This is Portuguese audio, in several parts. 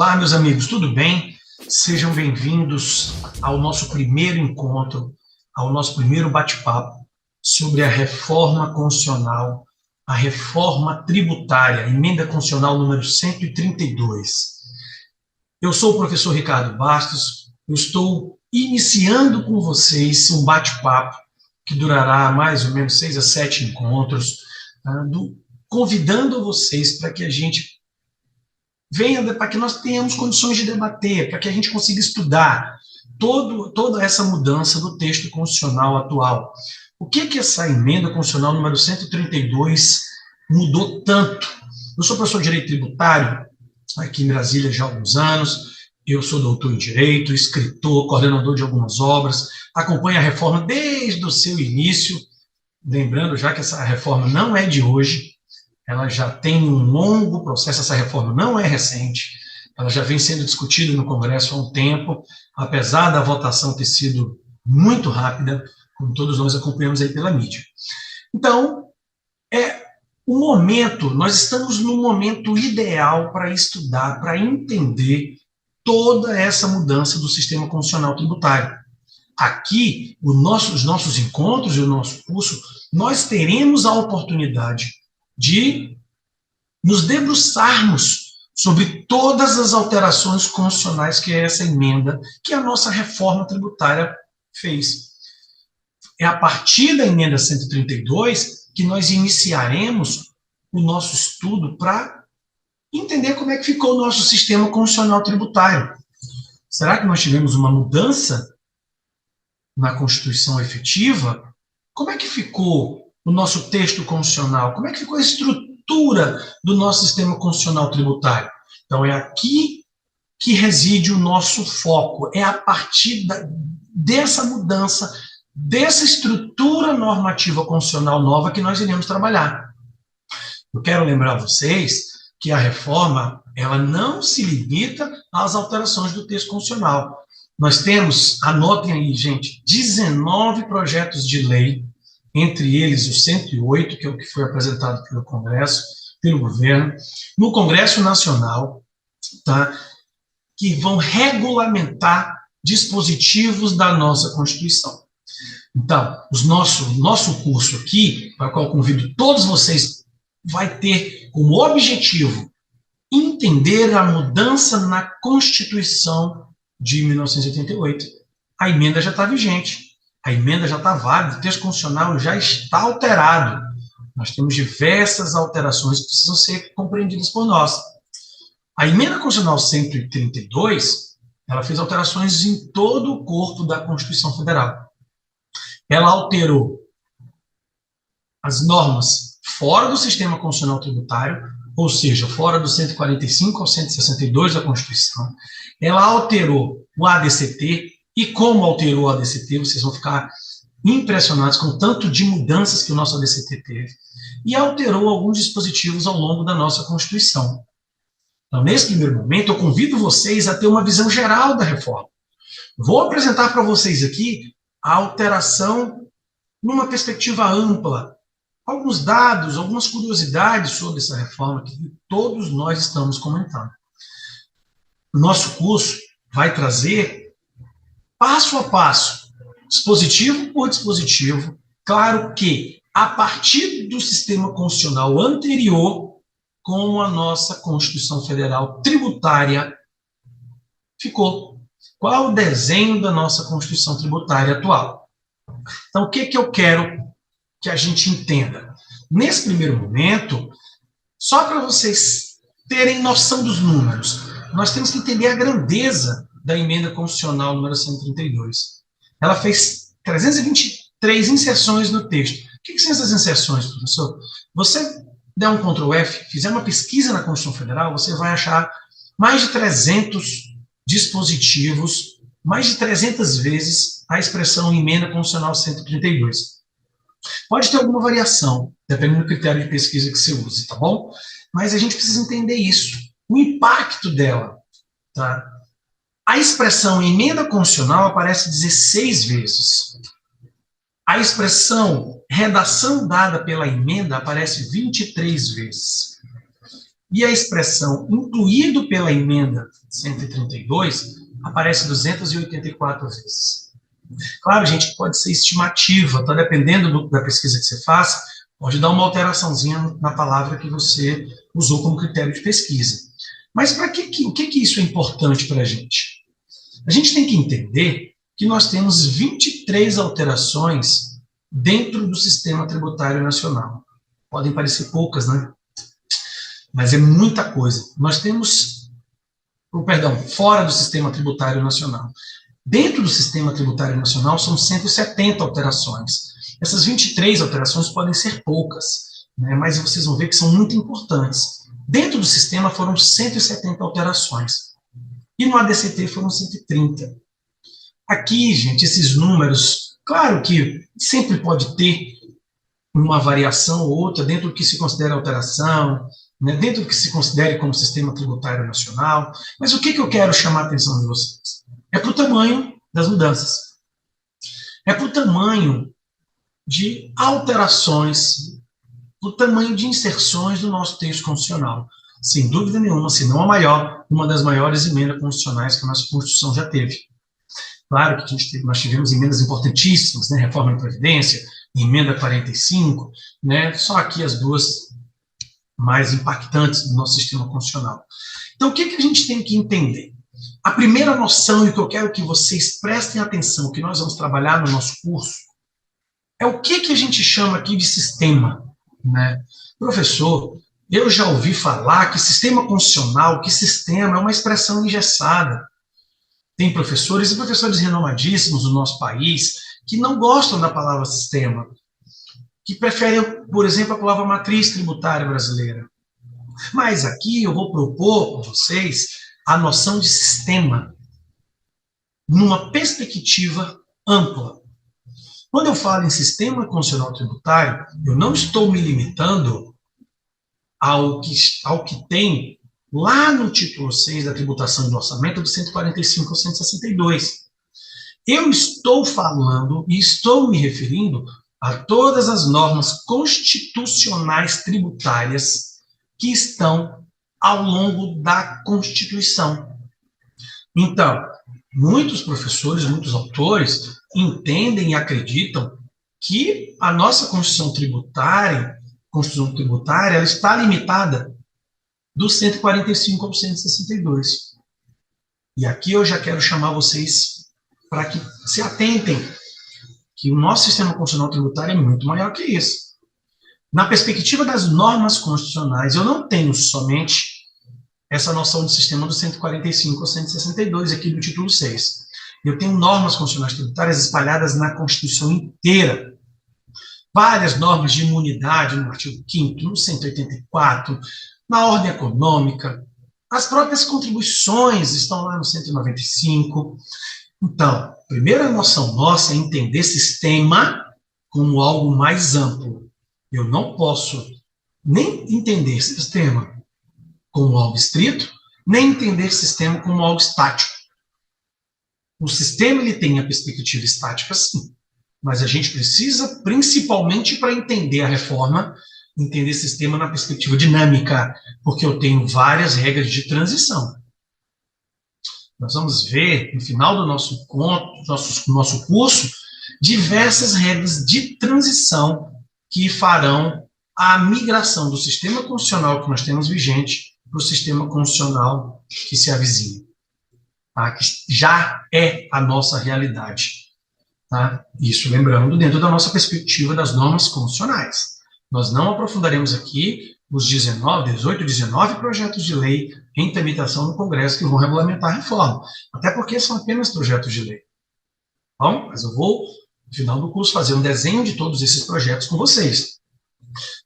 Olá, meus amigos, tudo bem? Sejam bem-vindos ao nosso primeiro encontro, ao nosso primeiro bate-papo sobre a reforma constitucional, a reforma tributária, emenda constitucional número 132. Eu sou o professor Ricardo Bastos, eu estou iniciando com vocês um bate-papo que durará mais ou menos 6 a 7 encontros, convidando vocês para que a gente venha, para que nós tenhamos condições de debater, para que a gente consiga estudar toda essa mudança do texto constitucional atual. O que essa emenda constitucional número 132 mudou tanto? Eu sou professor de Direito Tributário aqui em Brasília já há alguns anos, eu sou doutor em Direito, escritor, coordenador de algumas obras, acompanho a reforma desde o seu início, lembrando já que essa reforma não é de hoje, ela já tem um longo processo, essa reforma não é recente, ela já vem sendo discutida no Congresso há um tempo, apesar da votação ter sido muito rápida, como todos nós acompanhamos aí pela mídia. Então, nós estamos no momento ideal para estudar, para entender toda essa mudança do sistema constitucional tributário. Aqui, os nossos encontros e o nosso curso, nós teremos a oportunidade de nos debruçarmos sobre todas as alterações constitucionais que essa emenda, que a nossa reforma tributária fez. É a partir da emenda 132 que nós iniciaremos o nosso estudo para entender como é que ficou o nosso sistema constitucional tributário. Será que nós tivemos uma mudança na Constituição efetiva? Como é que ficou o nosso texto constitucional? Como é que ficou a estrutura do nosso sistema constitucional tributário? Então, é aqui que reside o nosso foco. É a partir dessa mudança, dessa estrutura normativa constitucional nova que nós iremos trabalhar. Eu quero lembrar vocês que a reforma ela não se limita às alterações do texto constitucional. Nós temos, anotem aí, gente, 19 projetos de lei, entre eles o 108, que é o que foi apresentado pelo Congresso, pelo governo, no Congresso Nacional, tá, que vão regulamentar dispositivos da nossa Constituição. Então, nosso curso aqui, para o qual eu convido todos vocês, vai ter como objetivo entender a mudança na Constituição de 1988. A emenda já está vigente. A emenda já está válida, o texto constitucional já está alterado. Nós temos diversas alterações que precisam ser compreendidas por nós. A emenda constitucional 132, ela fez alterações em todo o corpo da Constituição Federal. Ela alterou as normas fora do sistema constitucional tributário, ou seja, fora do 145 ao 162 da Constituição. Ela alterou o ADCT, e como alterou o ADCT, vocês vão ficar impressionados com o tanto de mudanças que o nosso ADCT teve, e alterou alguns dispositivos ao longo da nossa Constituição. Então, nesse primeiro momento, eu convido vocês a ter uma visão geral da reforma. Vou apresentar para vocês aqui a alteração numa perspectiva ampla, alguns dados, algumas curiosidades sobre essa reforma que todos nós estamos comentando. O nosso curso vai trazer passo a passo, dispositivo por dispositivo, claro que a partir do sistema constitucional anterior, como a nossa Constituição Federal tributária ficou. Qual o desenho da nossa Constituição tributária atual? Então, o que eu quero que a gente entenda? Nesse primeiro momento, só para vocês terem noção dos números, nós temos que entender a grandeza da emenda constitucional número 132. Ela fez 323 inserções no texto. O que são essas inserções, professor? Você der um Ctrl F, fizer uma pesquisa na Constituição Federal, você vai achar mais de 300 dispositivos, mais de 300 vezes a expressão emenda constitucional 132. Pode ter alguma variação, dependendo do critério de pesquisa que você use, tá bom? Mas a gente precisa entender isso, o impacto dela, tá? A expressão emenda constitucional aparece 16 vezes. A expressão redação dada pela emenda aparece 23 vezes. E a expressão incluído pela emenda 132 aparece 284 vezes. Claro, gente, pode ser estimativa, tá? Dependendo da pesquisa que você faça, pode dar uma alteraçãozinha na palavra que você usou como critério de pesquisa. Mas para o que isso é importante para a gente? A gente tem que entender que nós temos 23 alterações dentro do sistema tributário nacional. Podem parecer poucas, né? Mas é muita coisa. Nós temos, fora do sistema tributário nacional. Dentro do sistema tributário nacional são 170 alterações. Essas 23 alterações podem ser poucas, né? Mas vocês vão ver que são muito importantes. Dentro do sistema foram 170 alterações. E no ADCT foram 130. Aqui, gente, esses números, claro que sempre pode ter uma variação ou outra dentro do que se considera alteração, né, dentro do que se considere como sistema tributário nacional, mas o que eu quero chamar a atenção de vocês? É para o tamanho das mudanças. É para o tamanho de alterações, o tamanho de inserções do nosso texto constitucional. Sem dúvida nenhuma, se não a maior, uma das maiores emendas constitucionais que a nossa Constituição já teve. Claro que nós tivemos emendas importantíssimas, né? Reforma da Previdência, emenda 45, né? Só aqui as duas mais impactantes do nosso sistema constitucional. Então, o que a gente tem que entender? A primeira noção, e que eu quero que vocês prestem atenção, que nós vamos trabalhar no nosso curso, é o que a gente chama aqui de sistema, né? Professor, eu já ouvi falar que sistema constitucional, que sistema é uma expressão engessada. Tem professores e professores renomadíssimos no nosso país que não gostam da palavra sistema, que preferem, por exemplo, a palavra matriz tributária brasileira. Mas aqui eu vou propor para vocês a noção de sistema numa perspectiva ampla. Quando eu falo em sistema constitucional tributário, eu não estou me limitando ao que tem lá no título 6 da tributação e do orçamento do 145 ao 162. Eu estou falando e estou me referindo a todas as normas constitucionais tributárias que estão ao longo da Constituição. Então, muitos professores, muitos autores entendem e acreditam que a nossa Constituição tributária ela está limitada do 145 ao 162. E aqui eu já quero chamar vocês para que se atentem que o nosso sistema constitucional tributário é muito maior que isso. Na perspectiva das normas constitucionais, eu não tenho somente essa noção de sistema do 145 ao 162 aqui do título 6. Eu tenho normas constitucionais tributárias espalhadas na Constituição inteira. Várias normas de imunidade no artigo 5º, no 184, na ordem econômica. As próprias contribuições estão lá no 195. Então, a primeira noção nossa é entender sistema como algo mais amplo. Eu não posso nem entender sistema como algo estrito, nem entender sistema como algo estático. O sistema ele tem a perspectiva estática, sim, mas a gente precisa, principalmente para entender a reforma, entender sistema na perspectiva dinâmica, porque eu tenho várias regras de transição. Nós vamos ver, no final do nosso curso, diversas regras de transição que farão a migração do sistema constitucional que nós temos vigente para o sistema constitucional que se avizinha, tá? Que já é a nossa realidade. Tá? Isso, lembrando, dentro da nossa perspectiva das normas constitucionais. Nós não aprofundaremos aqui os 18, 19 projetos de lei em tramitação no Congresso que vão regulamentar a reforma, até porque são apenas projetos de lei. Bom, mas eu vou, no final do curso, fazer um desenho de todos esses projetos com vocês.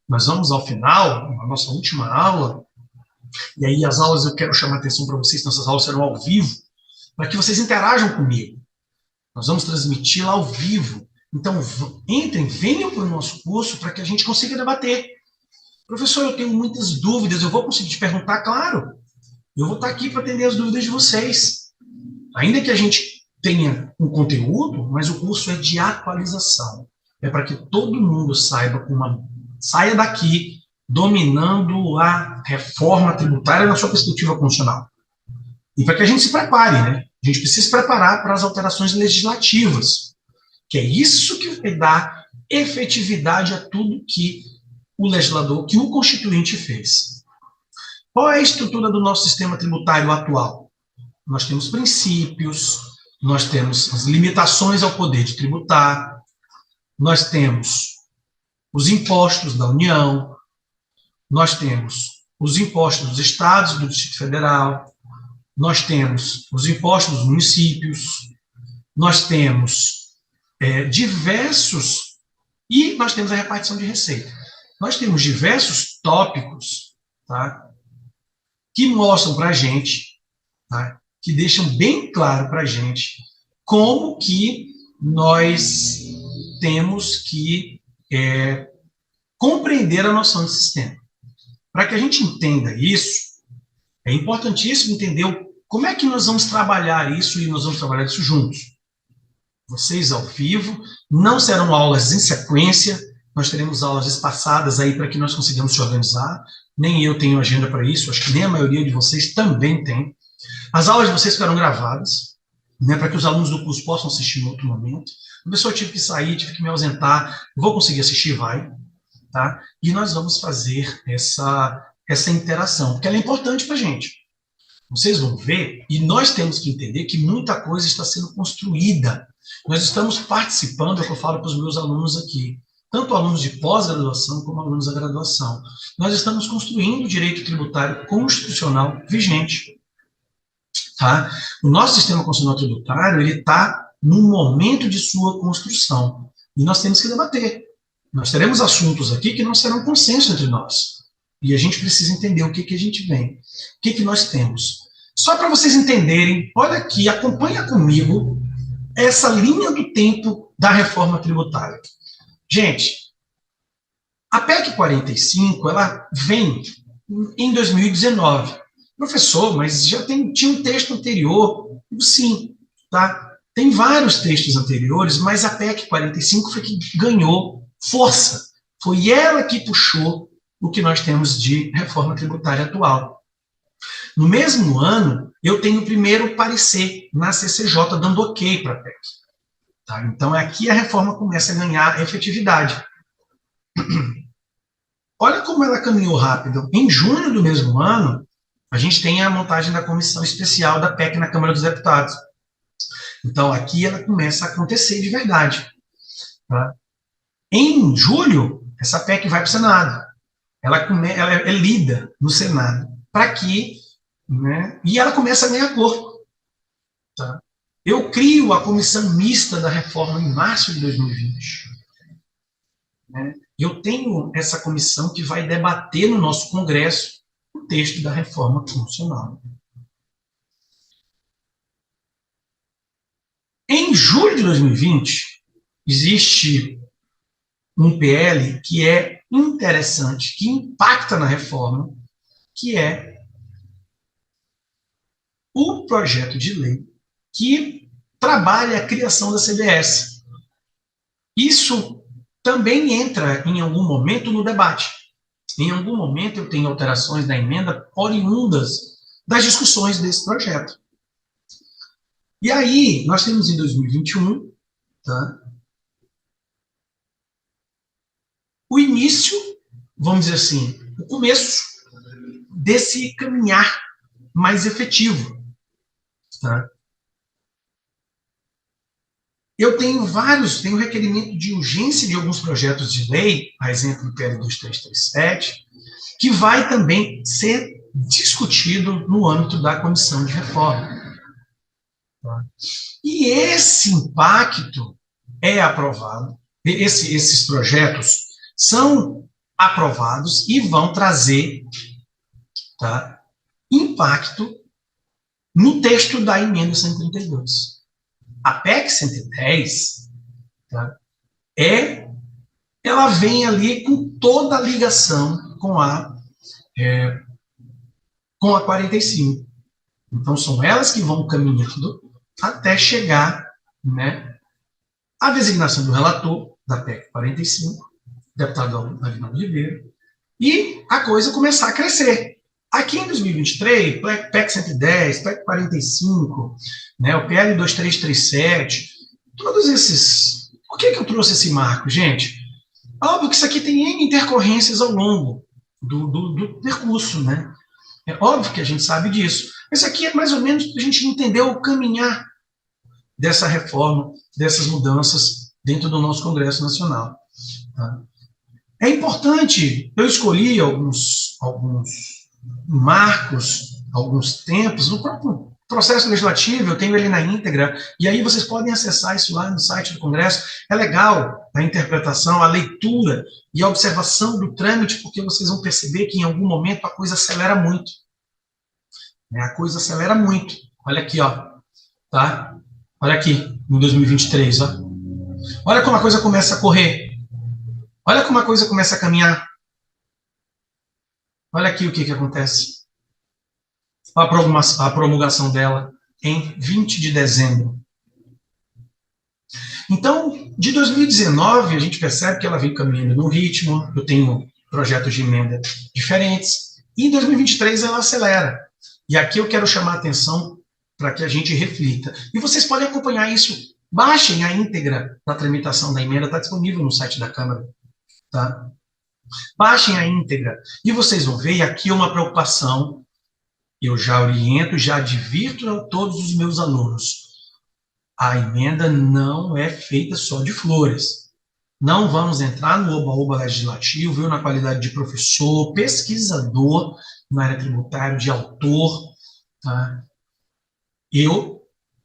Nós vamos, ao final, na nossa última aula, e aí as aulas eu quero chamar a atenção para vocês, nossas aulas serão ao vivo, para que vocês interajam comigo. Nós vamos transmitir lá ao vivo. Então, entrem, venham para o nosso curso para que a gente consiga debater. Professor, eu tenho muitas dúvidas, eu vou conseguir te perguntar? Claro. Eu vou estar aqui para atender as dúvidas de vocês. Ainda que a gente tenha um conteúdo, mas o curso é de atualização. É para que todo mundo saia daqui dominando a reforma tributária na sua perspectiva constitucional. E para que a gente se prepare, né? A gente precisa se preparar para as alterações legislativas, que é isso que vai dar efetividade a tudo que o legislador, que o constituinte fez. Qual é a estrutura do nosso sistema tributário atual? Nós temos princípios, nós temos as limitações ao poder de tributar, nós temos os impostos da União, nós temos os impostos dos estados e do Distrito Federal, nós temos os impostos dos municípios, nós temos diversos, e nós temos a repartição de receita. Nós temos diversos tópicos, tá, que mostram para a gente, tá, que deixam bem claro para a gente como que nós temos que compreender a noção de sistema. Para que a gente entenda isso, é importantíssimo entender como é que nós vamos trabalhar isso, e nós vamos trabalhar isso juntos. Vocês ao vivo, não serão aulas em sequência, nós teremos aulas espaçadas aí para que nós consigamos se organizar. Nem eu tenho agenda para isso, acho que nem a maioria de vocês também tem. As aulas de vocês ficarão gravadas, né, para que os alunos do curso possam assistir em outro momento. A pessoa tive que sair, tive que me ausentar, vou conseguir assistir, vai. Tá? E nós vamos fazer essa interação, porque ela é importante para a gente. Vocês vão ver, e nós temos que entender que muita coisa está sendo construída. Nós estamos participando, é o que eu falo para os meus alunos aqui, tanto alunos de pós-graduação como alunos da graduação. Nós estamos construindo o direito tributário constitucional vigente. Tá? O nosso sistema constitucional tributário está no momento de sua construção. E nós temos que debater. Nós teremos assuntos aqui que não serão consenso entre nós. E a gente precisa entender o que a gente vem. O que nós temos. Só para vocês entenderem, olha aqui, acompanha comigo essa linha do tempo da reforma tributária. Gente, a PEC 45, ela vem em 2019. Professor, mas já tinha um texto anterior? Sim, tá? Tem vários textos anteriores, mas a PEC 45 foi que ganhou força. Foi ela que puxou o que nós temos de reforma tributária atual. No mesmo ano, eu tenho o primeiro parecer na CCJ dando ok para a PEC. Tá? Então, aqui a reforma começa a ganhar efetividade. Olha como ela caminhou rápido. Em junho do mesmo ano, a gente tem a montagem da comissão especial da PEC na Câmara dos Deputados. Então, aqui ela começa a acontecer de verdade. Tá? Em julho, essa PEC vai para o Senado. Ela é lida no Senado. Para que... Né, e ela começa a ganhar corpo. Tá? Eu crio a comissão mista da reforma em março de 2020. Né? Eu tenho essa comissão que vai debater no nosso Congresso o texto da reforma constitucional. Em julho de 2020, existe um PL que é interessante, que impacta na reforma, que é o projeto de lei que trabalha a criação da CBS. Isso também entra, em algum momento, no debate. Em algum momento, eu tenho alterações na emenda oriundas das discussões desse projeto. E aí, nós temos em 2021, tá, o início, vamos dizer assim, o começo desse caminhar mais efetivo. Tá? Eu tenho requerimento de urgência de alguns projetos de lei, a exemplo do PL 2337, que vai também ser discutido no âmbito da comissão de reforma. Tá? E esse impacto é aprovado, esses projetos são aprovados e vão trazer, tá, impacto no texto da emenda 132. A PEC 110, tá, ela vem ali com toda a ligação com a 45. Então, são elas que vão caminhando até chegar, né, à designação do relator da PEC 45, deputado Aguinaldo Ribeiro, e a coisa começar a crescer. Aqui em 2023, PEC 110, PEC 45, né, o PL 2337, todos esses... Por que eu trouxe esse marco, gente? Óbvio que isso aqui tem N intercorrências ao longo do percurso, né? É óbvio que a gente sabe disso. Mas aqui é mais ou menos para a gente entender o caminhar dessa reforma, dessas mudanças dentro do nosso Congresso Nacional. Tá? É importante, eu escolhi alguns marcos, alguns tempos, no próprio processo legislativo, eu tenho ele na íntegra, e aí vocês podem acessar isso lá no site do Congresso. É legal a interpretação, a leitura e a observação do trâmite, porque vocês vão perceber que em algum momento a coisa acelera muito. A coisa acelera muito. Olha aqui, ó. Tá? Olha aqui, no 2023, ó. Olha como a coisa começa a correr. Olha como a coisa começa a caminhar. Olha aqui o que acontece. A promulgação dela em 20 de dezembro. Então, de 2019, a gente percebe que ela vem caminhando no ritmo, eu tenho projetos de emenda diferentes, e em 2023 ela acelera. E aqui eu quero chamar a atenção para que a gente reflita. E vocês podem acompanhar isso. Baixem a íntegra da tramitação da emenda, está disponível no site da Câmara. Tá? Baixem a íntegra. E vocês vão ver, e aqui é uma preocupação, eu já oriento, já advirto a todos os meus alunos. A emenda não é feita só de flores. Não vamos entrar no oba-oba legislativo, eu na qualidade de professor, pesquisador na área tributária, de autor. Tá?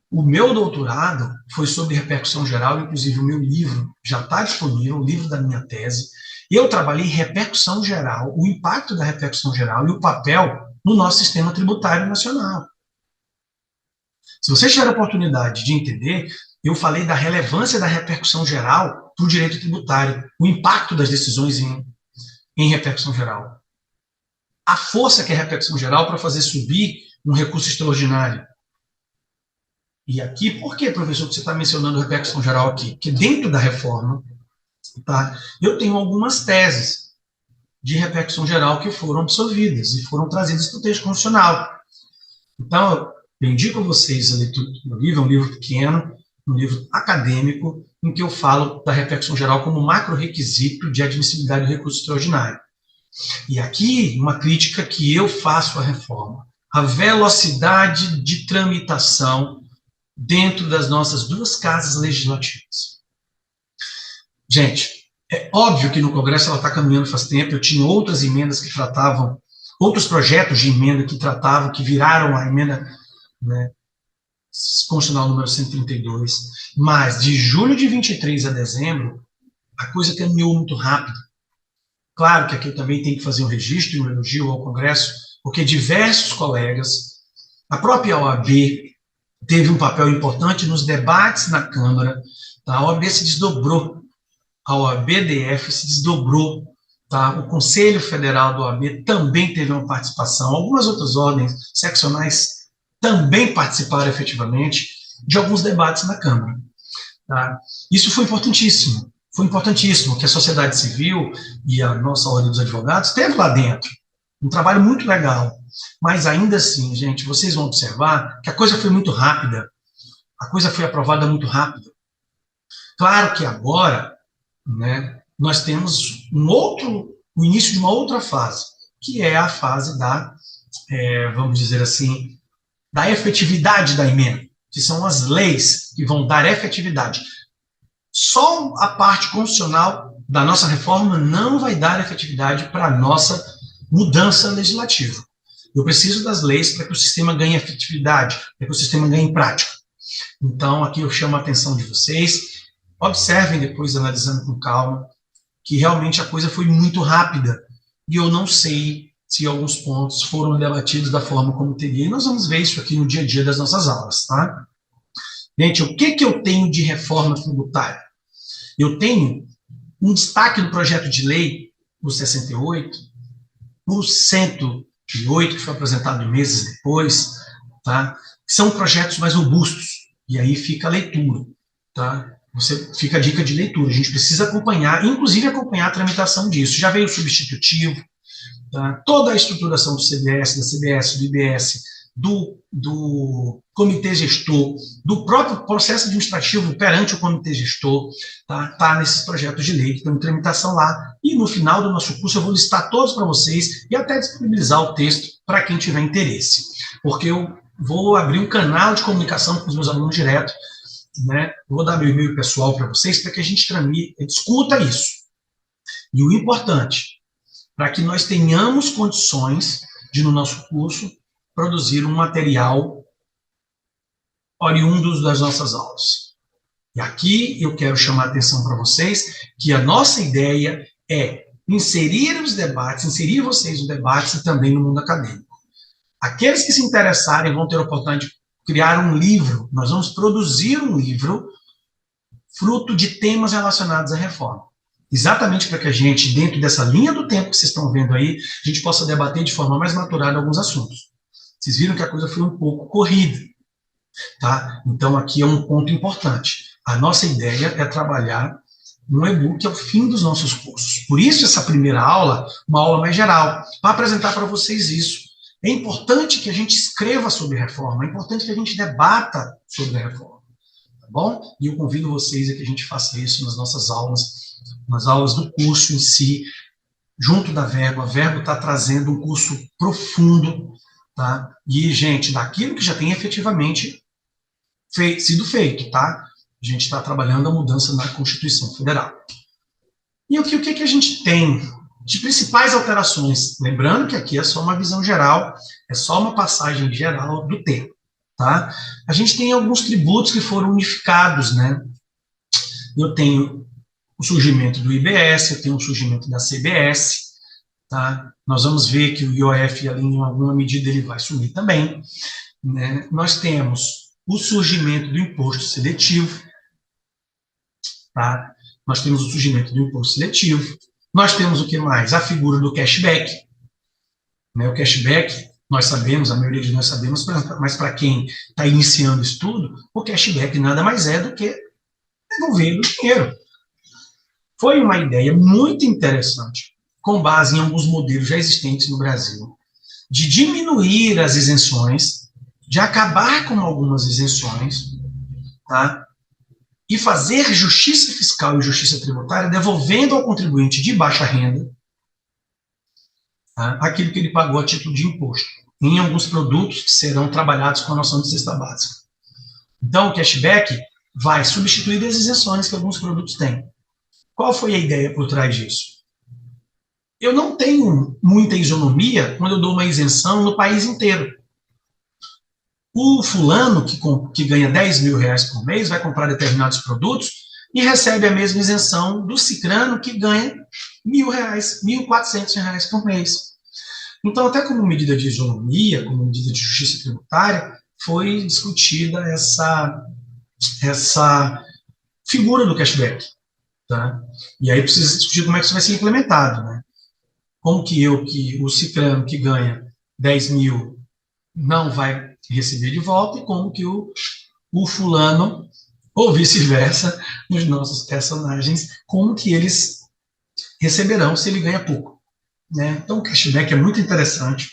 O meu doutorado foi sobre repercussão geral, inclusive o meu livro já está disponível, o livro da minha tese. Eu trabalhei repercussão geral, o impacto da repercussão geral e o papel no nosso sistema tributário nacional. Se vocês tiverem a oportunidade de entender, eu falei da relevância da repercussão geral para o direito tributário, o impacto das decisões em repercussão geral. A força que é a repercussão geral para fazer subir um recurso extraordinário. E aqui, por que, professor, que você está mencionando repercussão geral aqui? Porque dentro da reforma, tá, eu tenho algumas teses de repercussão geral que foram absorvidas e foram trazidas para o texto constitucional. Então, eu indico a vocês a leitura do livro, é um livro pequeno, um livro acadêmico, em que eu falo da repercussão geral como macro-requisito de admissibilidade do recurso extraordinário. E aqui, uma crítica que eu faço à reforma. A velocidade de tramitação dentro das nossas duas casas legislativas. Gente, é óbvio que no Congresso ela está caminhando faz tempo, eu tinha outras emendas que tratavam, outros projetos de emenda que tratavam, que viraram a emenda, né, constitucional número 132, mas de julho de 23 a dezembro, a coisa caminhou muito rápido. Claro que aqui eu também tenho que fazer um registro e um elogio ao Congresso, porque diversos colegas, a própria OAB, teve um papel importante nos debates na Câmara, tá? A OAB se desdobrou, a OAB-DF se desdobrou, tá? O Conselho Federal da OAB também teve uma participação, algumas outras ordens seccionais também participaram efetivamente de alguns debates na Câmara. Tá? Isso foi importantíssimo que a sociedade civil e a nossa ordem dos advogados esteve lá dentro, um trabalho muito legal. Mas ainda assim, gente, vocês vão observar que a coisa foi muito rápida, a coisa foi aprovada muito rápido. Claro que agora, né, nós temos o início de uma outra fase, que é a fase da, vamos dizer assim, da efetividade da emenda, que são as leis que vão dar efetividade. Só a parte constitucional da nossa reforma não vai dar efetividade para a nossa mudança legislativa. Eu preciso das leis para que o sistema ganhe efetividade, para que o sistema ganhe prática. Então, aqui eu chamo a atenção de vocês, observem depois, analisando com calma, que realmente a coisa foi muito rápida, e eu não sei se alguns pontos foram debatidos da forma como teria, e nós vamos ver isso aqui no dia a dia das nossas aulas, tá? Gente, o que eu tenho de reforma tributária? Eu tenho um destaque do projeto de lei, o 68, o 108, que foi apresentado meses depois, tá? São projetos mais robustos, e aí fica a leitura, tá? Fica a dica de leitura, a gente precisa acompanhar, inclusive acompanhar a tramitação disso. Já veio o substitutivo, tá? Toda a estruturação do CDS, da CBS, do IBS, do comitê gestor, do próprio processo administrativo perante o comitê gestor, tá nesses projetos de lei que estão em tramitação lá. E no final do nosso curso eu vou listar todos para vocês e até disponibilizar o texto para quem tiver interesse. Porque eu vou abrir um canal de comunicação com os meus alunos direto, né? Vou dar meu e-mail pessoal para vocês para que a gente discuta isso. E o importante, para que nós tenhamos condições de, no nosso curso, produzir um material oriundo das nossas aulas. E aqui eu quero chamar a atenção para vocês que a nossa ideia é inserir os debates, inserir vocês no debate e também no mundo acadêmico. Aqueles que se interessarem vão ter a oportunidade de criar um livro. Nós vamos produzir um livro fruto de temas relacionados à reforma. Exatamente para que a gente, dentro dessa linha do tempo que vocês estão vendo aí, a gente possa debater de forma mais maturada alguns assuntos. Vocês viram que a coisa foi um pouco corrida, tá? Então, aqui é um ponto importante. A nossa ideia é trabalhar um e-book ao fim dos nossos cursos. Por isso, essa primeira aula, uma aula mais geral, para apresentar para vocês isso. É importante que a gente escreva sobre reforma, é importante que a gente debata sobre a reforma, tá bom? E eu convido vocês a que a gente faça isso nas nossas aulas, nas aulas do curso em si, junto da Verbo. A Verbo está trazendo um curso profundo, tá? E, gente, daquilo que já tem efetivamente sido feito, tá? A gente está trabalhando a mudança na Constituição Federal. E o que a gente tem de principais alterações? Lembrando que aqui é só uma visão geral, é só uma passagem geral do tema, tá? A gente tem alguns tributos que foram unificados, né? Eu tenho o surgimento do IBS, eu tenho o surgimento da CBS, tá? Nós vamos ver que o IOF, ali, em alguma medida, ele vai sumir também, né? Nós temos o surgimento do imposto seletivo, tá? Nós temos o surgimento do imposto seletivo. Nós temos o que mais? A figura do cashback, né? O cashback, nós sabemos, a maioria de nós sabemos, mas para quem está iniciando o estudo, o cashback nada mais é do que devolver o dinheiro. Foi uma ideia muito interessante, com base em alguns modelos já existentes no Brasil, de diminuir as isenções, de acabar com algumas isenções, tá? E fazer justiça fiscal e justiça tributária, devolvendo ao contribuinte de baixa renda, tá, aquilo que ele pagou a título de imposto, em alguns produtos que serão trabalhados com a noção de cesta básica. Então, o cashback vai substituir as isenções que alguns produtos têm. Qual foi a ideia por trás disso? Eu não tenho muita isonomia quando eu dou uma isenção no país inteiro. O fulano que ganha 10 mil reais por mês vai comprar determinados produtos e recebe a mesma isenção do cicrano que ganha R$ 1.000, R$ 1.400 por mês. Então, até como medida de isonomia, como medida de justiça tributária, foi discutida essa figura do cashback, tá? E aí precisa discutir como é que isso vai ser implementado, né? Como que o cicrano que ganha 10 mil não vai receber de volta e como que o fulano, ou vice-versa, nos nossos personagens, como que eles receberão se ele ganha pouco, né? Então, o cashback é muito interessante.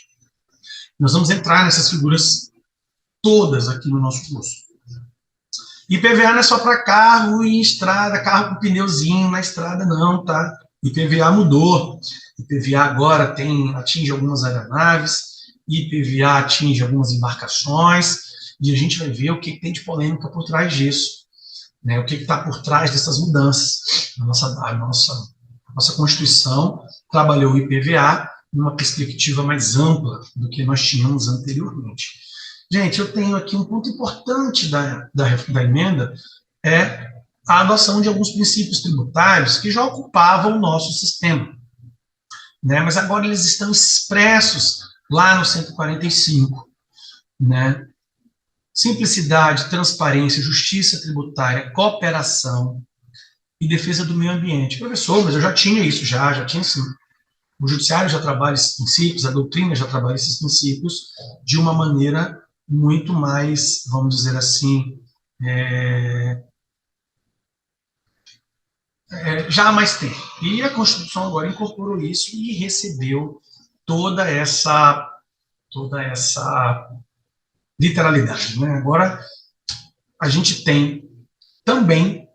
Nós vamos entrar nessas figuras todas aqui no nosso curso. IPVA não é só para carro e estrada, carro com pneuzinho na estrada, não, tá? IPVA mudou. IPVA agora atinge algumas aeronaves, IPVA atinge algumas embarcações, e a gente vai ver o que tem de polêmica por trás disso, né? O que está por trás dessas mudanças. A nossa Constituição trabalhou o IPVA numa perspectiva mais ampla do que nós tínhamos anteriormente. Gente, eu tenho aqui um ponto importante da emenda, é a adoção de alguns princípios tributários que já ocupavam o nosso sistema, né? Mas agora eles estão expressos lá no 145, né? Simplicidade, transparência, justiça tributária, cooperação e defesa do meio ambiente. Professor, mas eu já tinha isso, já tinha sim. O judiciário já trabalha esses princípios, a doutrina já trabalha esses princípios de uma maneira muito mais, vamos dizer assim, já há mais tempo. E a Constituição agora incorporou isso e recebeu toda essa toda essa literalidade, né? Agora a gente tem também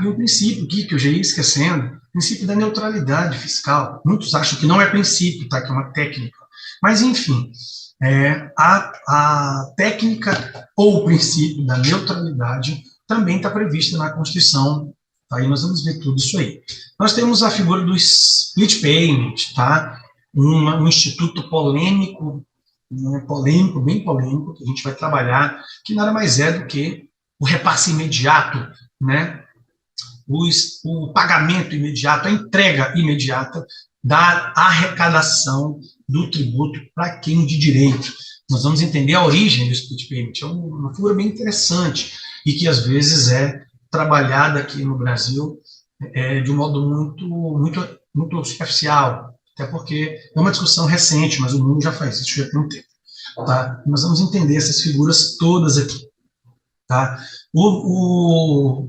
e um princípio aqui que eu já ia esquecendo, o princípio da neutralidade fiscal. Muitos acham que não é princípio, tá? Que é uma técnica. Mas, enfim, a técnica ou o princípio da neutralidade também está prevista na Constituição. Tá? E nós vamos ver tudo isso aí. Nós temos a figura do split payment, tá? Um instituto polêmico, né? Polêmico, bem polêmico, que a gente vai trabalhar, que nada mais é do que o repasse imediato, né? O pagamento imediato, a entrega imediata da arrecadação do tributo para quem de direito. Nós vamos entender a origem do split payment. É uma figura bem interessante e que às vezes é trabalhada aqui no Brasil de um modo muito superficial, até porque é uma discussão recente, mas o mundo já faz isso já tem um tempo. Tá? Nós vamos entender essas figuras todas aqui. Tá? O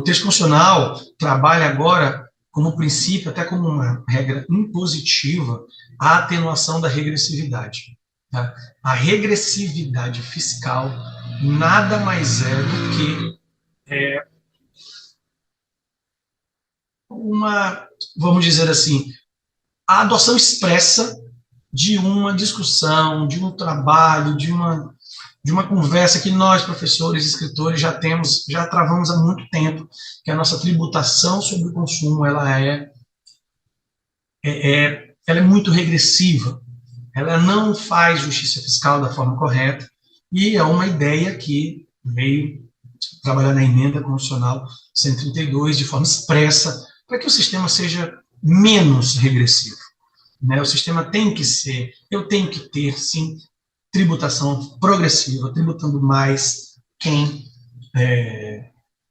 texto constitucional trabalha agora como princípio, até como uma regra impositiva, a atenuação da regressividade. Tá? A regressividade fiscal nada mais é do que vamos dizer assim, a adoção expressa de uma discussão, de um trabalho, de uma conversa que nós, professores e escritores, já travamos há muito tempo, que a nossa tributação sobre o consumo ela é muito regressiva, ela não faz justiça fiscal da forma correta, e é uma ideia que veio trabalhar na emenda constitucional 132 de forma expressa, para que o sistema seja menos regressivo. Né? O sistema tem que ser, eu tenho que ter, sim, tributação progressiva, tributando mais quem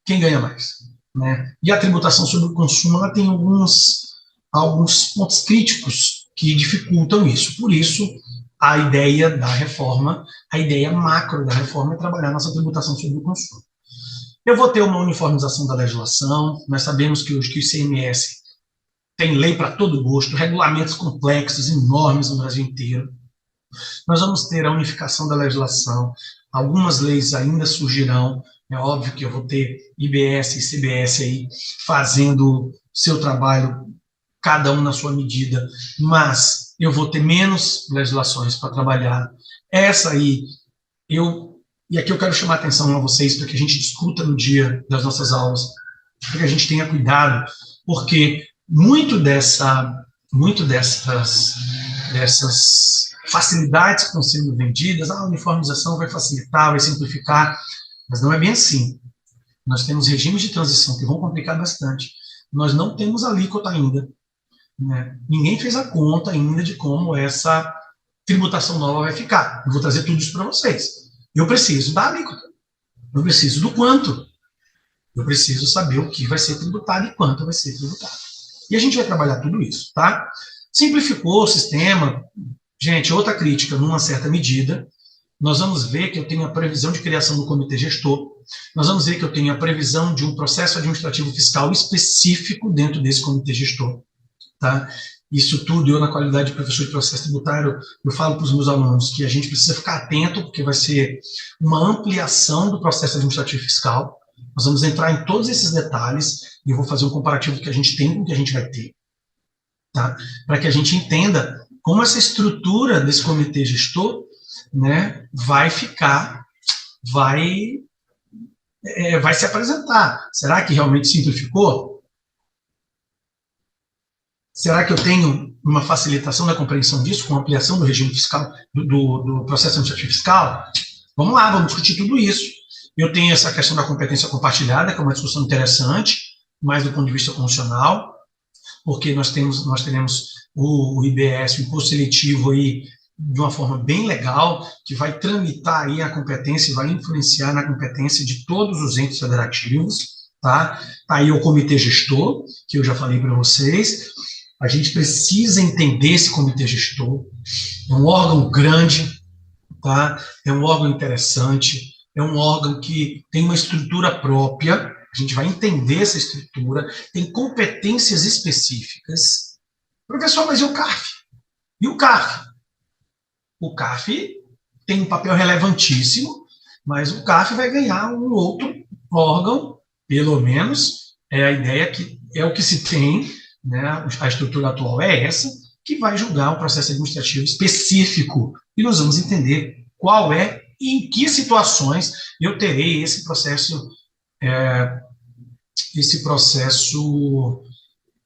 ganha mais. Né? E a tributação sobre o consumo ela tem alguns pontos críticos que dificultam isso. Por isso, a ideia da reforma, a ideia macro da reforma é trabalhar nossa tributação sobre o consumo. Eu vou ter uma uniformização da legislação, nós sabemos que o ICMS tem lei para todo gosto, regulamentos complexos, enormes no Brasil inteiro. Nós vamos ter a unificação da legislação, algumas leis ainda surgirão, é óbvio que eu vou ter IBS e CBS aí fazendo seu trabalho, cada um na sua medida, mas eu vou ter menos legislações para trabalhar. Essa aí, e aqui eu quero chamar a atenção a vocês para que a gente discuta no dia das nossas aulas, para que a gente tenha cuidado, porque muito dessas facilidades que estão sendo vendidas, a uniformização vai facilitar, vai simplificar, mas não é bem assim. Nós temos regimes de transição que vão complicar bastante. Nós não temos alíquota ainda. Né? Ninguém fez a conta ainda de como essa tributação nova vai ficar. Eu vou trazer tudo isso para vocês. Eu preciso da alíquota. Eu preciso do quanto. Eu preciso saber o que vai ser tributado e quanto vai ser tributado. E a gente vai trabalhar tudo isso, tá? Simplificou o sistema. Gente, outra crítica, numa certa medida, nós vamos ver que eu tenho a previsão de criação do comitê gestor, nós vamos ver que eu tenho a previsão de um processo administrativo fiscal específico dentro desse comitê gestor, tá? Isso tudo, eu na qualidade de professor de processo tributário, eu falo para os meus alunos que a gente precisa ficar atento, porque vai ser uma ampliação do processo administrativo fiscal, nós vamos entrar em todos esses detalhes, e eu vou fazer um comparativo do que a gente tem com o que a gente vai ter, tá? Para que a gente entenda como essa estrutura desse comitê gestor, né, vai se apresentar. Será que realmente simplificou? Será que eu tenho uma facilitação da compreensão disso, com ampliação do regime fiscal, do processo administrativo fiscal? Vamos lá, vamos discutir tudo isso. Eu tenho essa questão da competência compartilhada, que é uma discussão interessante, mais do ponto de vista constitucional, porque nós teremos o IBS, o imposto seletivo aí, de uma forma bem legal, que vai tramitar aí a competência e vai influenciar na competência de todos os entes federativos, tá? Aí o comitê gestor, que eu já falei para vocês, a gente precisa entender esse comitê gestor, é um órgão grande, tá? É um órgão interessante, é um órgão que tem uma estrutura própria, a gente vai entender essa estrutura, tem competências específicas. Professor, mas e o CARF? E o CARF? O CARF tem um papel relevantíssimo, mas o CARF vai ganhar um outro órgão, pelo menos, é a ideia que é o que se tem, né, a estrutura atual é essa, que vai julgar um processo administrativo específico. E nós vamos entender qual é e em que situações eu terei esse processo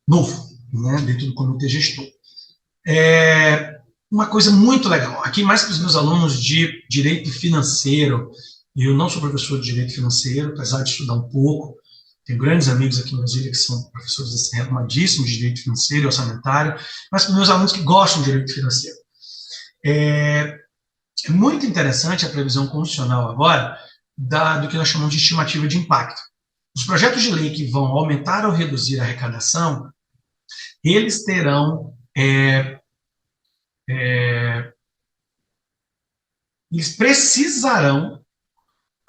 novo, né, dentro do comitê gestor. Uma coisa muito legal, aqui mais para os meus alunos de direito financeiro, eu não sou professor de direito financeiro, apesar de estudar um pouco, tenho grandes amigos aqui em Brasília que são professores renomadíssimos de direito financeiro e orçamentário, mas para os meus alunos que gostam de direito financeiro. É muito interessante a previsão constitucional agora do que nós chamamos de estimativa de impacto. Os projetos de lei que vão aumentar ou reduzir a arrecadação, eles terão eles precisarão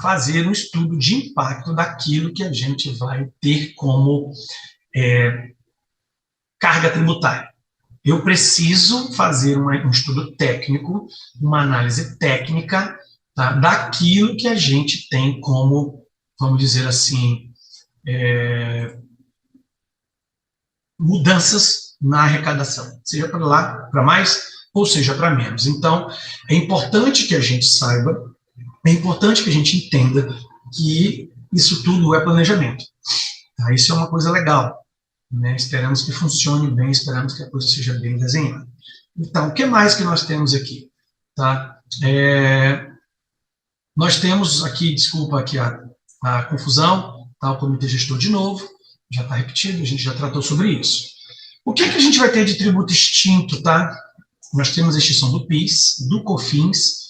fazer um estudo de impacto daquilo que a gente vai ter como carga tributária. Eu preciso fazer um estudo técnico, uma análise técnica, tá, daquilo que a gente tem como, vamos dizer assim, mudanças na arrecadação, seja para lá, para mais, ou seja para menos. Então, é importante que a gente saiba, é importante que a gente entenda que isso tudo é planejamento. Tá? Isso é uma coisa legal. Né? Esperamos que funcione bem, esperamos que a coisa seja bem desenhada. Então, o que mais que nós temos aqui? Tá? Nós temos aqui, desculpa aqui a confusão, tá? O comitê gestor de novo, já está repetido, a gente já tratou sobre isso. O que a gente vai ter de tributo extinto? Tá? Nós temos a extinção do PIS, do COFINS,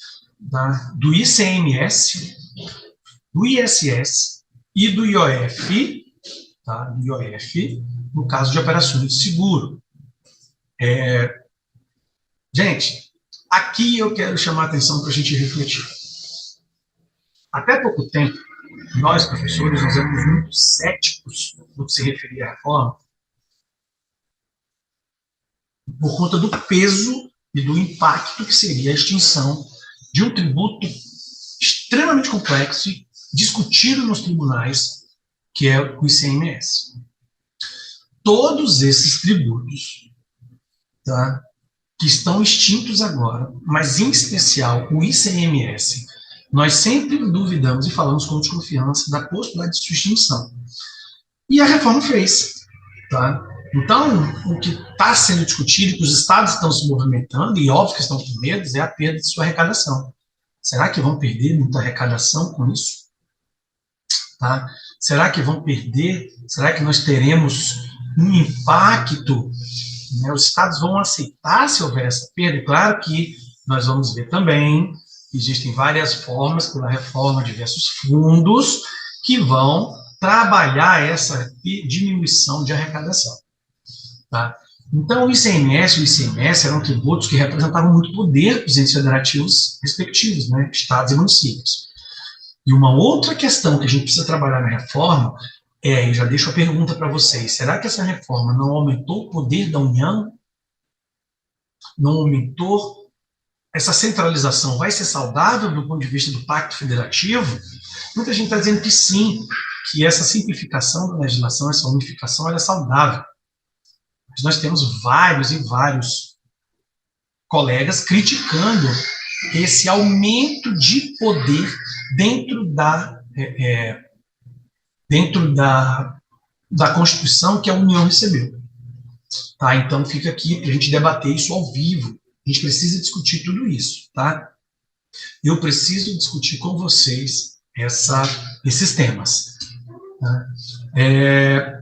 tá? Do ICMS, do ISS e do IOF, tá? Do IOF, no caso de operações de seguro. Gente, aqui eu quero chamar a atenção para a gente refletir. Até pouco tempo, nós, professores, nós éramos muito céticos no que se referia à reforma, por conta do peso e do impacto que seria a extinção de um tributo extremamente complexo, discutido nos tribunais, que é o ICMS. Todos esses tributos, tá, que estão extintos agora, mas em especial o ICMS, nós sempre duvidamos e falamos com desconfiança da possibilidade de sua extinção. E a reforma fez. Tá? Então, o que está sendo discutido, que os estados estão se movimentando, e óbvio que estão com medo, é a perda de sua arrecadação. Será que vão perder muita arrecadação com isso? Tá? Será que vão perder? Será que nós teremos um impacto? Né? Os estados vão aceitar se houver essa perda? E claro que nós vamos ver também que existem várias formas, pela reforma, diversos fundos que vão trabalhar essa diminuição de arrecadação. Tá? Então, o ICMS e o ICMS eram tributos que representavam muito poder para os entes federativos respectivos, né, estados e municípios. E uma outra questão que a gente precisa trabalhar na reforma e já deixo a pergunta para vocês, será que essa reforma não aumentou o poder da União? Não aumentou? Essa centralização vai ser saudável do ponto de vista do Pacto Federativo? Muita gente está dizendo que sim, que essa simplificação da legislação, essa unificação, ela é saudável. Mas nós temos vários e vários colegas criticando esse aumento de poder dentro da Constituição que a União recebeu. Tá? Então, fica aqui para a gente debater isso ao vivo. A gente precisa discutir tudo isso. Tá? Eu preciso discutir com vocês esses temas. Tá?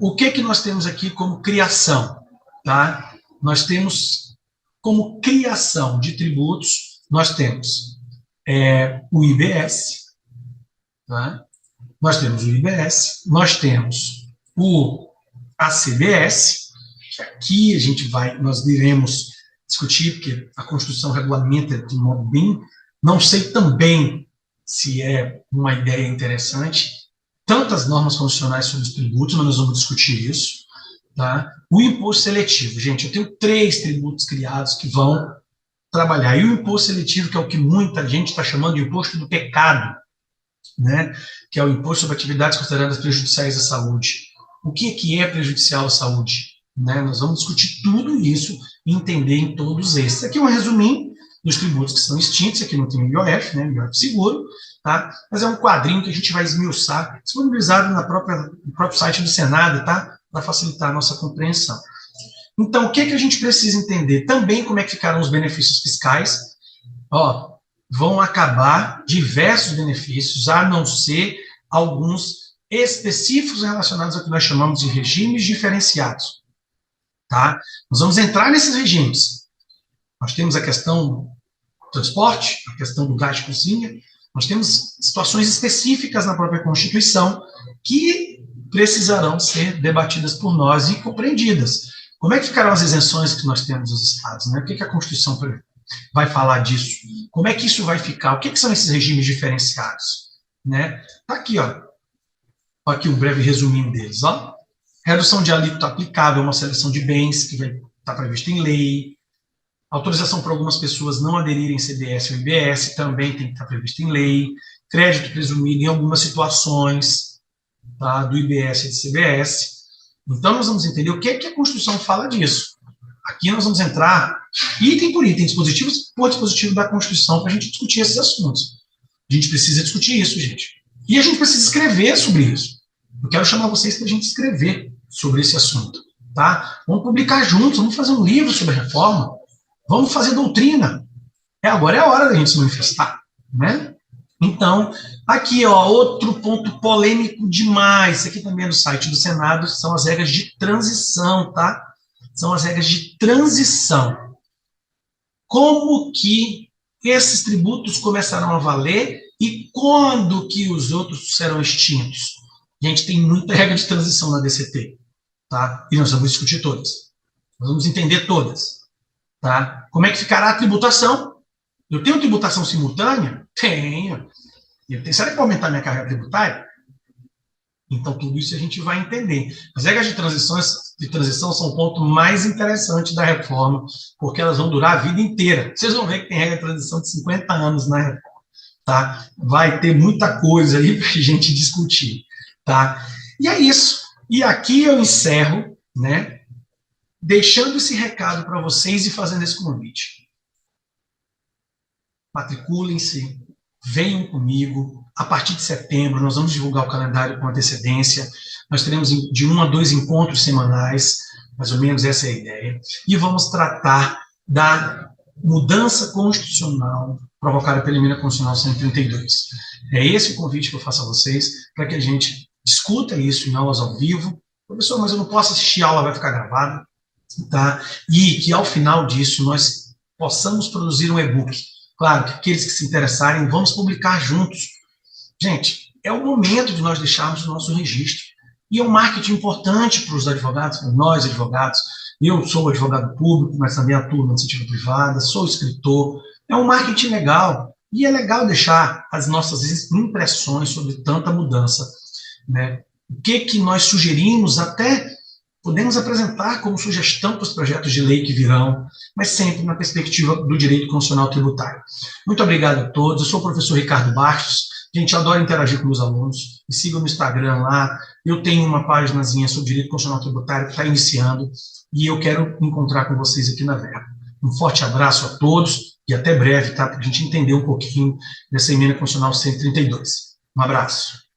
O que nós temos aqui como criação? Tá? Nós temos como criação de tributos, nós temos o IBS, tá? Nós temos o IBS, nós temos a CBS, que aqui nós iremos discutir, porque a Constituição regulamenta de modo bem, não sei também se é uma ideia interessante, tantas normas constitucionais sobre os tributos, mas nós vamos discutir isso, tá? O imposto seletivo, gente, eu tenho 3 tributos criados que vão trabalhar. E o imposto seletivo, que é o que muita gente está chamando de imposto do pecado, né? Que é o imposto sobre atividades consideradas prejudiciais à saúde. O que é prejudicial à saúde? Né? Nós vamos discutir tudo isso e entender em todos esses. Aqui é um resuminho dos tributos que são extintos, aqui não tem o IOF, né? O IOF seguro, tá? Mas é um quadrinho que a gente vai esmiuçar, disponibilizado no próprio site do Senado, tá? Para facilitar a nossa compreensão. Então, o que a gente precisa entender? Também como é que ficaram os benefícios fiscais. Ó, vão acabar diversos benefícios, a não ser alguns específicos relacionados ao que nós chamamos de regimes diferenciados. Tá? Nós vamos entrar nesses regimes. Nós temos a questão do transporte, a questão do gás de cozinha, nós temos situações específicas na própria Constituição que precisarão ser debatidas por nós e compreendidas. Como é que ficarão as isenções que nós temos nos estados? Né? O que a Constituição vai falar disso? Como é que isso vai ficar? O que são esses regimes diferenciados? Né? Tá aqui, ó. Aqui um breve resuminho deles. Ó. Redução de alíquota aplicável a uma seleção de bens que vai estar prevista em lei. Autorização para algumas pessoas não aderirem CDS ou IBS também tem que estar prevista em lei. Crédito presumido em algumas situações, tá, do IBS e de CBS. Então, nós vamos entender o que a Constituição fala disso. Aqui nós vamos entrar item por item, dispositivos por dispositivo da Constituição, para a gente discutir esses assuntos. A gente precisa discutir isso, gente. E a gente precisa escrever sobre isso. Eu quero chamar vocês para a gente escrever sobre esse assunto. Tá? Vamos publicar juntos, vamos fazer um livro sobre a reforma, vamos fazer doutrina. Agora é a hora da gente se manifestar. Né? Então, aqui, ó, outro ponto polêmico demais, isso aqui também é do site do Senado, são as regras de transição, tá? São as regras de transição. Como que esses tributos começarão a valer e quando que os outros serão extintos? A gente tem muita regra de transição na DCT, tá? E nós vamos discutir todas. Nós vamos entender todas, tá? Como é que ficará a tributação? Eu tenho tributação simultânea? Tenho. Será que vai aumentar minha carga tributária? Então, tudo isso a gente vai entender. As regras de transição são o ponto mais interessante da reforma, porque elas vão durar a vida inteira. Vocês vão ver que tem regra de transição de 50 anos na reforma. Tá? Vai ter muita coisa aí para a gente discutir. Tá? E é isso. E aqui eu encerro, né, deixando esse recado para vocês e fazendo esse convite. Matriculem-se, venham comigo. A partir de setembro, nós vamos divulgar o calendário com antecedência. Nós teremos de 1 a 2 encontros semanais, mais ou menos essa é a ideia. E vamos tratar da mudança constitucional provocada pela emenda constitucional 132. É esse o convite que eu faço a vocês, para que a gente discuta isso em aulas ao vivo. Professor, mas eu não posso assistir a aula, vai ficar gravada. Tá? E que, ao final disso, nós possamos produzir um e-book. Claro que aqueles que se interessarem, vamos publicar juntos. Gente, é o momento de nós deixarmos o nosso registro. E é um marketing importante para os advogados, para nós advogados. Eu sou advogado público, mas também atuo na iniciativa privada, sou escritor. É um marketing legal. E é legal deixar as nossas impressões sobre tanta mudança. Né? O que nós sugerimos, até podemos apresentar como sugestão para os projetos de lei que virão, mas sempre na perspectiva do direito constitucional tributário. Muito obrigado a todos. Eu sou o professor Ricardo Bastos. Gente, eu adoro interagir com meus alunos. Me sigam no Instagram lá. Eu tenho uma páginazinha sobre direito constitucional tributário que está iniciando e eu quero encontrar com vocês aqui na Verba. Um forte abraço a todos e até breve, tá? Para a gente entender um pouquinho dessa emenda constitucional 132. Um abraço.